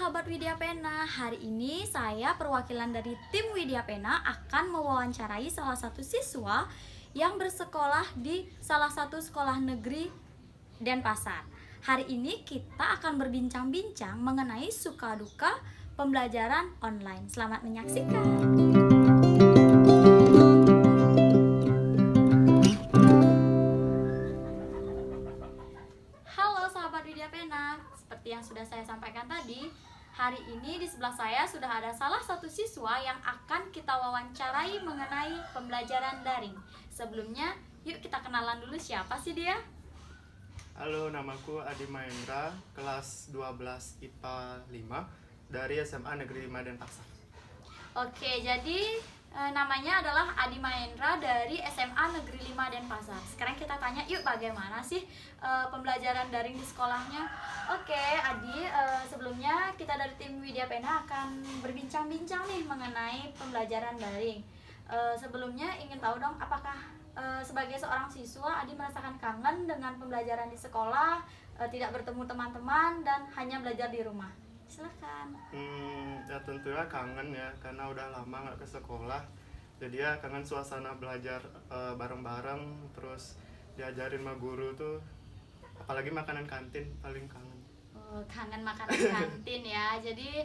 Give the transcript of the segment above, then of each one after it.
sahabat Widya Pena, hari ini saya perwakilan dari tim Widya Pena akan mewawancarai salah satu siswa yang bersekolah di salah satu sekolah negeri Denpasar. Hari ini kita akan berbincang-bincang mengenai suka duka pembelajaran online. Selamat menyaksikan. Halo sahabat Widya Pena, seperti yang sudah saya sampaikan tadi, hari ini di sebelah saya sudah ada salah satu siswa yang akan kita wawancarai mengenai pembelajaran daring. Sebelumnya, yuk kita kenalan dulu siapa sih dia? Halo, namaku Adi Mahendra, kelas 12 IPA 5 dari SMA Negeri 5 Denpasar. Oke, jadi namanya adalah Adi Mahendra dari SMA Negeri 5 Denpasar. Sekarang kita tanya yuk bagaimana sih pembelajaran daring di sekolahnya. Oke, Adi, sebelumnya kita dari tim Widya Pena akan berbincang-bincang nih mengenai pembelajaran daring. Sebelumnya ingin tahu dong, apakah sebagai seorang siswa Adi merasakan kangen dengan pembelajaran di sekolah, tidak bertemu teman-teman dan hanya belajar di rumah? Silakan. Ya tentunya kangen ya, karena udah lama nggak ke sekolah. Jadi ya kangen suasana belajar bareng-bareng, terus diajarin sama guru tuh. Apalagi makanan kantin paling kangen. Kangen makanan kantin ya. Jadi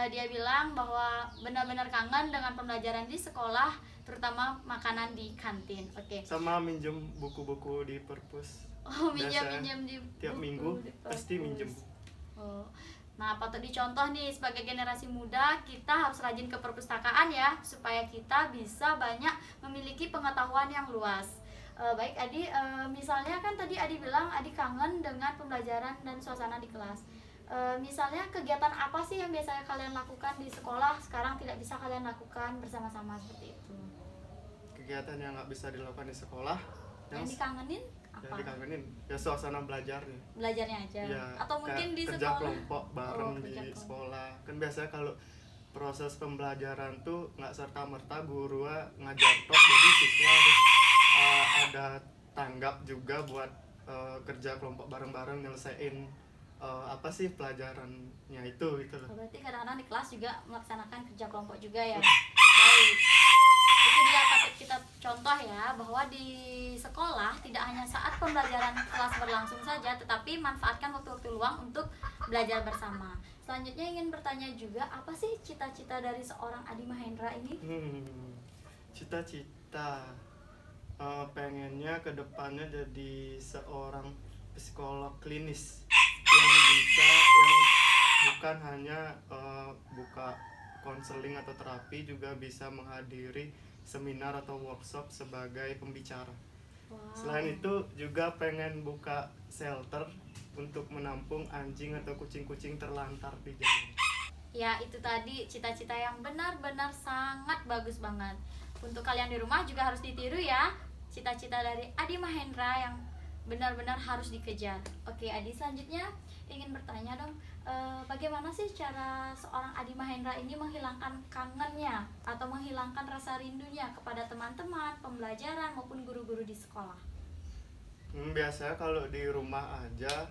dia bilang bahwa benar-benar kangen dengan pembelajaran di sekolah, terutama makanan di kantin. Oke. Sama minjem buku-buku di perpus. Oh, Biasa minjem di tiap buku minggu di pasti perpus. minjem. Oh. Nah, patut dicontoh nih sebagai generasi muda, kita harus rajin ke perpustakaan ya, supaya kita bisa banyak memiliki pengetahuan yang luas. Baik Adi, misalnya kan tadi Adi bilang Adi kangen dengan pembelajaran dan suasana di kelas. Misalnya kegiatan apa sih yang biasanya kalian lakukan di sekolah sekarang tidak bisa kalian lakukan bersama-sama seperti itu? Kegiatan yang nggak bisa dilakukan di sekolah Yang dikangenin apa? yang dikangenin ya suasana belajarnya. Belajarnya aja. Ya, Atau mungkin di kerja sekolah kelompok bareng kerja di kelompok. sekolah. Kan biasanya kalau proses pembelajaran tuh nggak serta merta guru ngajar tok, jadi siswa harus ada tanggap juga buat kerja kelompok bareng-bareng nyelesain apa sih pelajarannya itu gitu loh. Berarti kadang-kadang di kelas juga melaksanakan kerja kelompok juga ya. Baik. Itu dia patut kita contoh ya, bahwa di sekolah tidak hanya saat pembelajaran kelas berlangsung saja, tetapi manfaatkan waktu-waktu luang untuk belajar bersama. Selanjutnya ingin bertanya juga, apa sih cita-cita dari seorang Adi Mahendra ini? Cita-cita pengennya kedepannya jadi seorang psikolog klinis yang bukan hanya buka konseling atau terapi, juga bisa menghadiri seminar atau workshop sebagai pembicara. Wow. Selain itu juga pengen buka shelter untuk menampung anjing atau kucing-kucing terlantar di jalan. Ya, itu tadi cita-cita yang benar-benar sangat bagus banget. Untuk kalian di rumah juga harus ditiru ya, cita-cita dari Adi Mahendra yang benar-benar harus dikejar. Oke Adi, selanjutnya ingin bertanya dong, bagaimana sih cara seorang Adi Mahendra ini menghilangkan kangennya atau menghilangkan rasa rindunya kepada teman-teman, pembelajaran maupun guru-guru di sekolah? Biasanya kalau di rumah aja,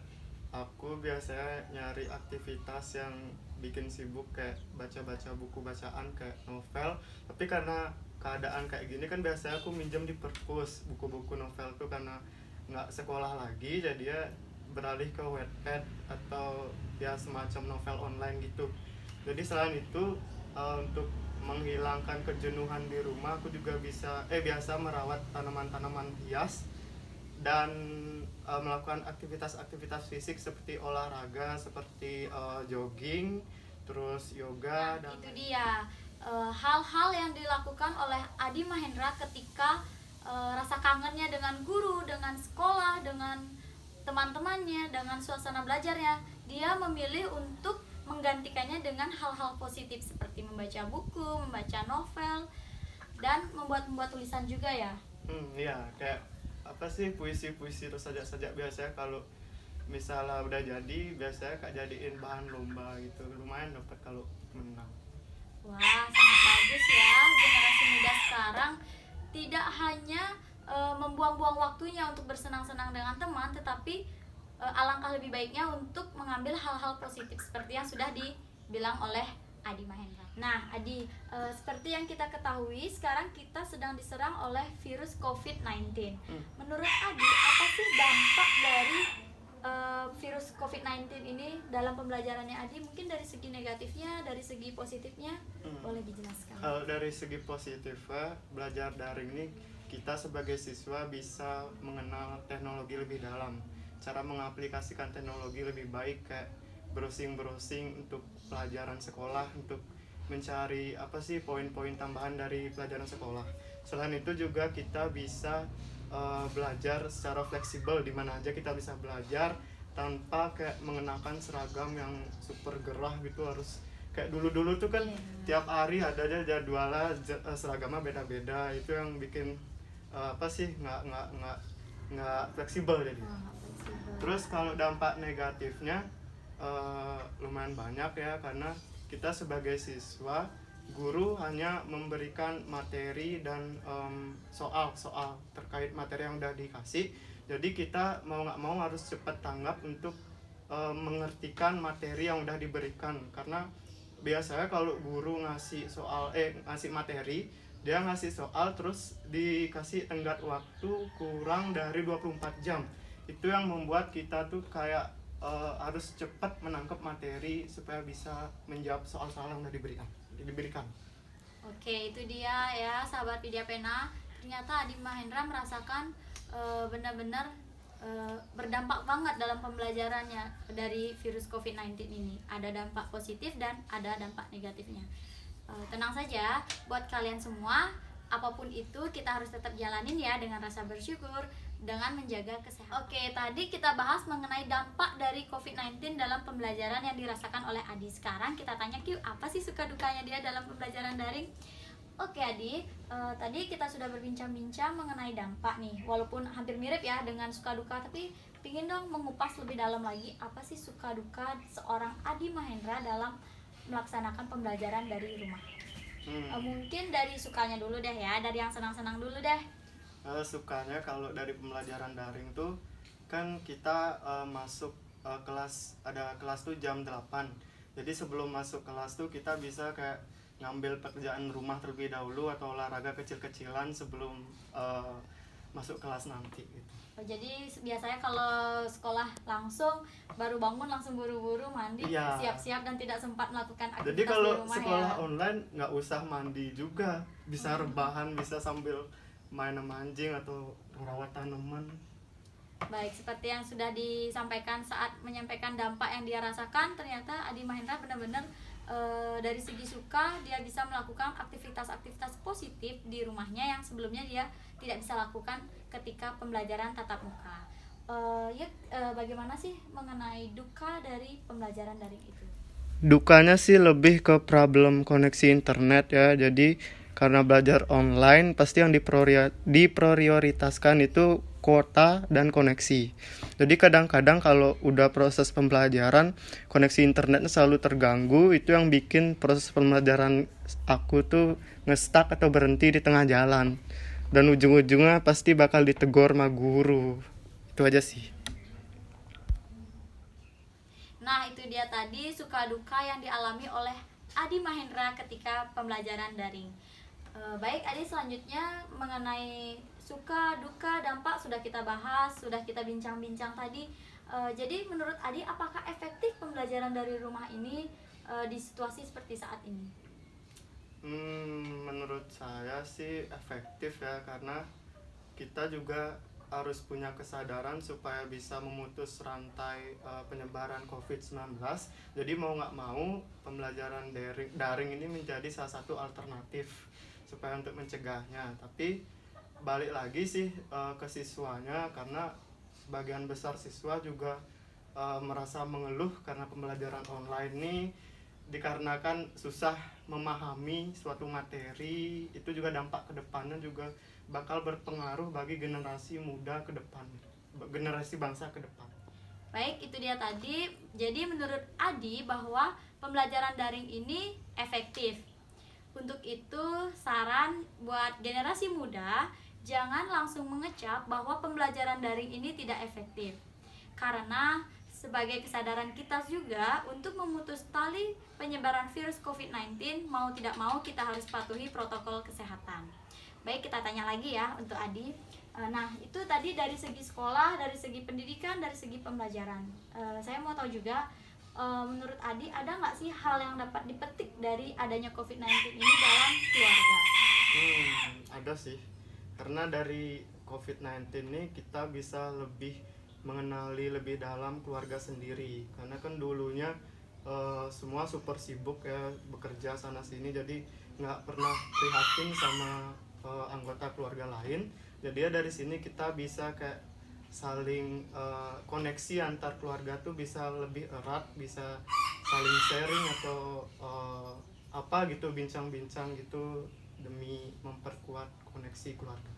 aku biasanya nyari aktivitas yang bikin sibuk, kayak baca-baca buku bacaan kayak novel. Tapi karena keadaan kayak gini kan biasanya aku minjem di perpus buku-buku novel tuh, karena nggak sekolah lagi, jadi ya beralih ke Wattpad atau ya semacam novel online gitu. Jadi selain itu untuk menghilangkan kejenuhan di rumah, aku juga biasa merawat tanaman-tanaman hias dan melakukan aktivitas-aktivitas fisik seperti olahraga, seperti jogging, terus yoga. Nah, itu dia hal-hal yang dilakukan oleh Adi Mahendra ketika rasa kangennya dengan guru, dengan sekolah, dengan teman-temannya, dengan suasana belajarnya. Dia memilih untuk menggantikannya dengan hal-hal positif seperti membaca buku, membaca novel, dan membuat tulisan juga ya. Iya, kayak apa sih, puisi-puisi terus sajak-sajak. Biasanya kalau misalnya udah jadi, biasanya kak jadiin bahan lomba gitu, lumayan dapat kalau menang. Wah, sangat bagus ya. Generasi muda sekarang tidak hanya membuang-buang waktunya untuk bersenang-senang dengan teman, tetapi alangkah lebih baiknya untuk mengambil hal-hal positif seperti yang sudah bilang oleh Adi Mahendra. Nah, Adi, seperti yang kita ketahui, sekarang kita sedang diserang oleh virus COVID-19. Menurut Adi, apa sih dampak dari virus COVID-19 ini dalam pembelajarannya Adi? Mungkin dari segi negatifnya, dari segi positifnya, boleh dijelaskan. Kalau dari segi positifnya, belajar daring ini kita sebagai siswa bisa mengenal teknologi lebih dalam, cara mengaplikasikan teknologi lebih baik, kayak browsing untuk pelajaran sekolah, untuk mencari apa sih poin-poin tambahan dari pelajaran sekolah. Selain itu juga kita bisa belajar secara fleksibel, di mana aja kita bisa belajar tanpa kayak mengenakan seragam yang super gerah gitu. Harus kayak dulu tuh kan tiap hari ada aja jadwalnya, seragamnya beda-beda. Itu yang bikin apa sih nggak fleksibel jadi. Terus kalau dampak negatifnya lumayan banyak ya, karena kita sebagai siswa, guru hanya memberikan materi dan soal terkait materi yang udah dikasih. Jadi kita mau nggak mau harus cepat tanggap untuk mengertikan materi yang udah diberikan, karena biasanya kalau guru ngasih materi, dia ngasih soal terus dikasih tenggat waktu kurang dari 24 jam. Itu yang membuat kita tuh kayak harus cepat menangkap materi supaya bisa menjawab soal-soal yang udah diberikan. Oke, itu dia ya sahabat Widya Pena. Ternyata Adi Mahendra merasakan benar-benar berdampak banget dalam pembelajarannya dari virus COVID-19 ini. Ada dampak positif dan ada dampak negatifnya. Tenang saja buat kalian semua, apapun itu kita harus tetap jalanin ya dengan rasa bersyukur, dengan menjaga kesehatan. Oke, tadi kita bahas mengenai dampak dari COVID-19 dalam pembelajaran yang dirasakan oleh Adi. Sekarang kita tanya Q, apa sih suka dukanya dia dalam pembelajaran daring? Oke Adi, tadi kita sudah berbincang-bincang mengenai dampak nih. Walaupun hampir mirip ya dengan suka duka, tapi pingin dong mengupas lebih dalam lagi apa sih suka duka seorang Adi Mahendra dalam melaksanakan pembelajaran dari rumah. Mungkin dari sukanya dulu deh ya, dari yang senang-senang dulu deh. Sukanya kalau dari pembelajaran daring tuh kan kita masuk kelas, ada kelas tuh jam 8. Jadi sebelum masuk kelas tuh kita bisa kayak ngambil pekerjaan rumah terlebih dahulu atau olahraga kecil-kecilan sebelum masuk kelas nanti gitu. Jadi biasanya kalau sekolah langsung baru bangun langsung buru-buru mandi, siap-siap dan tidak sempat melakukan aktivitas jadi kalau di rumah sekolah ya. online nggak usah mandi juga, bisa rebahan, bisa sambil main sama anjing atau merawat tanaman. Baik, seperti yang sudah disampaikan saat menyampaikan dampak yang dia rasakan, ternyata Adi Mahendra benar-benar dari segi suka dia bisa melakukan aktivitas-aktivitas positif di rumahnya yang sebelumnya dia tidak bisa lakukan ketika pembelajaran tatap muka. Bagaimana sih mengenai duka dari pembelajaran daring itu? Dukanya sih lebih ke problem koneksi internet ya. Jadi karena belajar online pasti yang diprioritaskan itu kuota dan koneksi. Jadi kadang-kadang kalau udah proses pembelajaran, koneksi internetnya selalu terganggu. Itu yang bikin proses pembelajaran aku tuh nge-stuck atau berhenti di tengah jalan. Dan ujung-ujungnya pasti bakal ditegur sama guru. Itu aja sih. Nah, itu dia tadi suka duka yang dialami oleh Adi Mahendra ketika pembelajaran daring. Baik Adi, selanjutnya mengenai suka duka dampak sudah kita bahas, sudah kita bincang-bincang tadi. Jadi menurut Adi, apakah efektif pembelajaran dari rumah ini di situasi seperti saat ini? Menurut saya sih efektif ya, karena kita juga harus punya kesadaran supaya bisa memutus rantai penyebaran COVID-19. Jadi mau nggak mau pembelajaran daring ini menjadi salah satu alternatif supaya untuk mencegahnya. Tapi balik lagi sih ke siswanya, karena sebagian besar siswa juga merasa mengeluh karena pembelajaran online ini dikarenakan susah memahami suatu materi. Itu juga dampak kedepannya juga bakal berpengaruh bagi generasi muda ke depan, generasi bangsa ke depan. Baik, itu dia tadi. Jadi menurut Adi bahwa pembelajaran daring ini efektif. Untuk itu saran buat generasi muda, jangan langsung mengecap bahwa pembelajaran daring ini tidak efektif. Karena sebagai kesadaran kita juga untuk memutus tali penyebaran virus COVID-19, mau tidak mau kita harus patuhi protokol kesehatan. Baik, kita tanya lagi ya untuk Adi. Nah, itu tadi dari segi sekolah, dari segi pendidikan, dari segi pembelajaran. Saya mau tahu juga, menurut Adi ada nggak sih hal yang dapat dipetik dari adanya COVID-19 ini dalam keluarga? Ada sih, karena dari COVID-19 ini kita bisa lebih mengenali lebih dalam keluarga sendiri, karena kan dulunya semua super sibuk ya, bekerja sana sini, jadi nggak pernah prihatin sama anggota keluarga lain. Jadi ya dari sini kita bisa kayak saling koneksi antar keluarga tuh bisa lebih erat, bisa saling sharing atau apa gitu, bincang-bincang gitu demi memperkuat koneksi keluarga.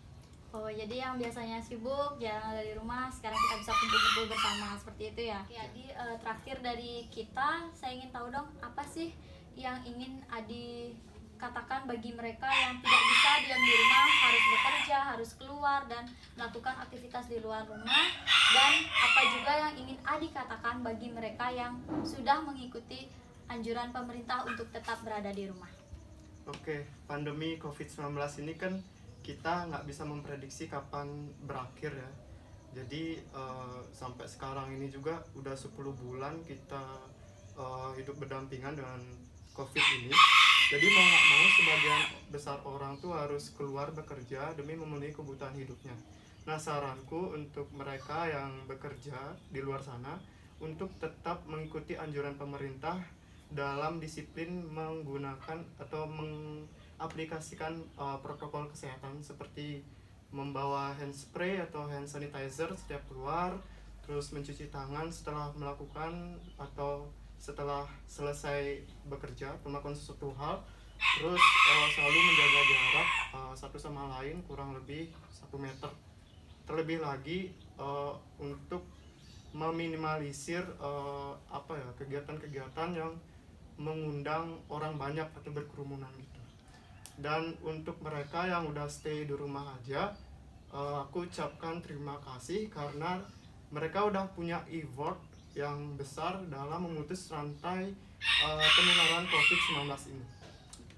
Oh, jadi yang biasanya sibuk jalan dari rumah, sekarang kita bisa kumpul-kumpul bersama, seperti itu ya. Jadi terakhir dari kita, saya ingin tahu dong, apa sih yang ingin Adi katakan bagi mereka yang tidak bisa diam di rumah, harus bekerja, harus keluar dan melakukan aktivitas di luar rumah, dan apa juga yang ingin Adi katakan bagi mereka yang sudah mengikuti anjuran pemerintah untuk tetap berada di rumah. Oke, pandemi COVID-19 ini kan kita nggak bisa memprediksi kapan berakhir ya. Jadi sampai sekarang ini juga udah 10 bulan kita hidup berdampingan dengan COVID ini. Jadi mau nggak mau sebagian besar orang tuh harus keluar bekerja demi memenuhi kebutuhan hidupnya. Nah, saranku untuk mereka yang bekerja di luar sana untuk tetap mengikuti anjuran pemerintah dalam disiplin menggunakan atau mengaplikasikan protokol kesehatan seperti membawa hand spray atau hand sanitizer setiap keluar, terus mencuci tangan setelah melakukan atau setelah selesai bekerja atau melakukan sesuatu hal, terus selalu menjaga jarak satu sama lain kurang lebih 1 meter. Terlebih lagi untuk meminimalisir kegiatan-kegiatan yang mengundang orang banyak atau berkerumunan gitu. Dan untuk mereka yang udah stay di rumah aja, aku ucapkan terima kasih karena mereka udah punya effort yang besar dalam memutus rantai penularan COVID-19 ini.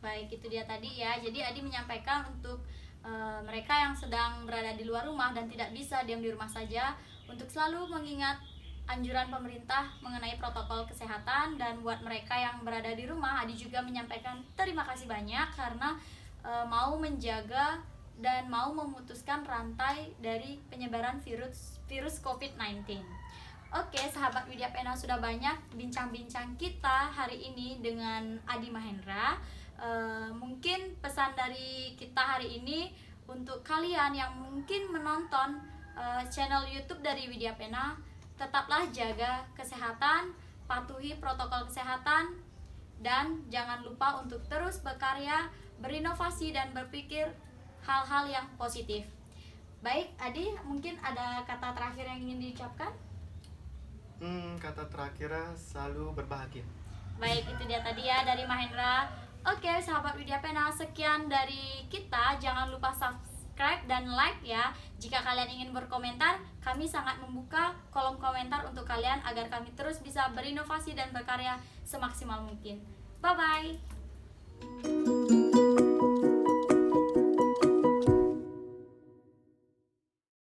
Baik, itu dia tadi ya. Jadi Adi menyampaikan untuk mereka yang sedang berada di luar rumah dan tidak bisa diam di rumah saja, untuk selalu mengingat anjuran pemerintah mengenai protokol kesehatan. Dan buat mereka yang berada di rumah, Adi juga menyampaikan terima kasih banyak karena mau menjaga dan mau memutuskan rantai dari penyebaran virus COVID-19. Oke, sahabat Widya Pena, sudah banyak bincang-bincang kita hari ini dengan Adi Mahendra. Mungkin pesan dari kita hari ini untuk kalian yang mungkin menonton channel YouTube dari Widya Pena, tetaplah jaga kesehatan, patuhi protokol kesehatan, dan jangan lupa untuk terus berkarya, berinovasi, dan berpikir hal-hal yang positif. Baik, Adi, mungkin ada kata terakhir yang ingin diucapkan? Kata terakhirnya selalu berbahagia. Baik, itu dia tadi ya dari Mahendra. Oke, sahabat Widya Pena, sekian dari kita. Jangan lupa subscribe dan like ya. Jika kalian ingin berkomentar, kami sangat membuka kolom komentar untuk kalian agar kami terus bisa berinovasi dan berkarya semaksimal mungkin. Bye-bye.